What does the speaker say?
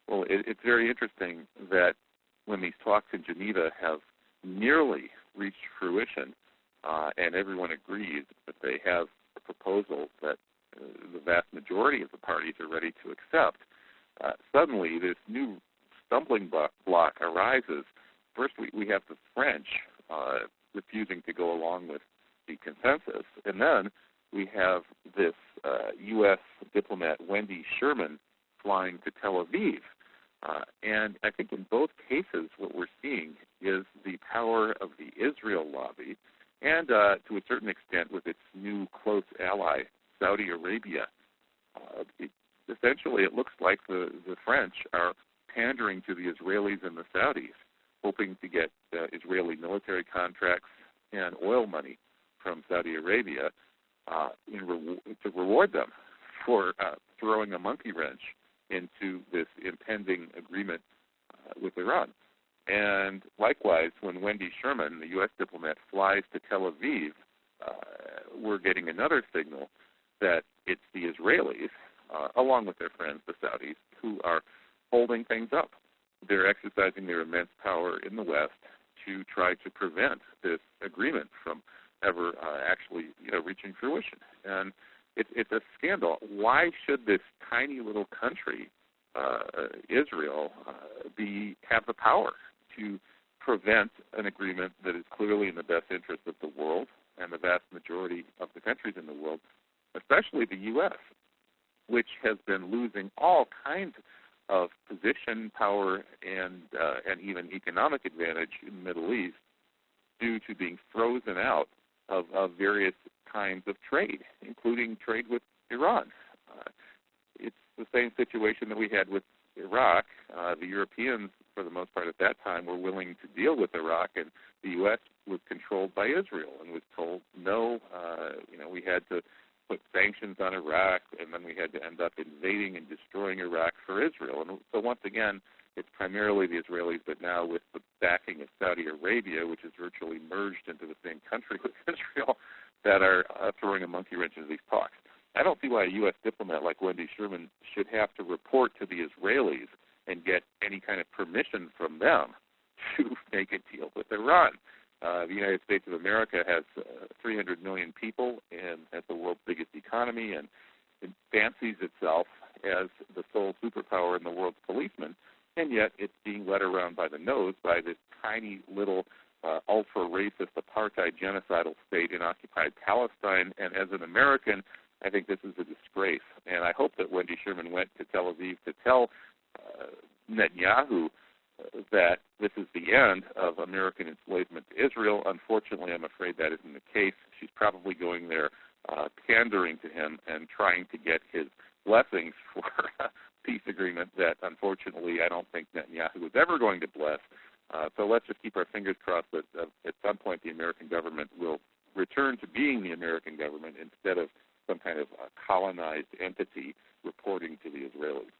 Well, it's very interesting that when these talks in Geneva have nearly reached fruition, and everyone agrees that they have a proposal that the vast majority of the parties are ready to accept, suddenly this new stumbling block arises. First, we have the French refusing to go along with the consensus, and then we have this U.S. diplomat, Wendy Sherman, flying to Tel Aviv. And I think in both cases what we're seeing is the power of the Israel lobby and, to a certain extent, with its new close ally, Saudi Arabia. Essentially, it looks like the French are pandering to the Israelis and the Saudis, hoping to get Israeli military contracts and oil money from Saudi Arabia to reward them for throwing a monkey wrench into this impending agreement with Iran. And likewise, when Wendy Sherman, the U.S. diplomat, flies to Tel Aviv, we're getting another signal that it's the Israelis, along with their friends, the Saudis, who are holding things up. They're exercising their immense power in the West to try to prevent this agreement from ever actually reaching fruition. And it's a scandal. Why should this tiny little country, Israel, have the power to prevent an agreement that is clearly in the best interest of the world and the vast majority of the countries in the world, especially the U.S., which has been losing all kinds of position, power, and even economic advantage in the Middle East due to being frozen out of various kinds of trade, including trade with Iran. It's the same situation that we had with Iraq. The Europeans, for the most part at that time, were willing to deal with Iraq, and the U.S. was controlled by Israel and was told, no, we had to put sanctions on Iraq, and then we had to end up invading and destroying Iraq for Israel. And so once again, it's primarily the Israelis, but now with the backing of Saudi Arabia, which is virtually merged into the same country with Israel, that are throwing a monkey wrench into these talks. I don't see why a U.S. diplomat like Wendy Sherman should have to report to the Israelis and get any kind of permission from them to make a deal with Iran. The United States of America has 300 million people and has the world's biggest economy, and it fancies itself as the sole superpower in the world's policeman, and yet it's being led around by the nose by this tiny little ultra-racist apartheid genocidal state in occupied Palestine. And as an American, I think this is a disgrace. And I hope that Wendy Sherman went to Tel Aviv to tell Netanyahu that this is the end of American enslavement to Israel. Unfortunately, I'm afraid that isn't the case. She's probably going there pandering to him and trying to get his blessings for a peace agreement that, unfortunately, I don't think Netanyahu is ever going to bless. So let's just keep our fingers crossed that at some point the American government will return to being the American government instead of some kind of colonized entity reporting to the Israelis.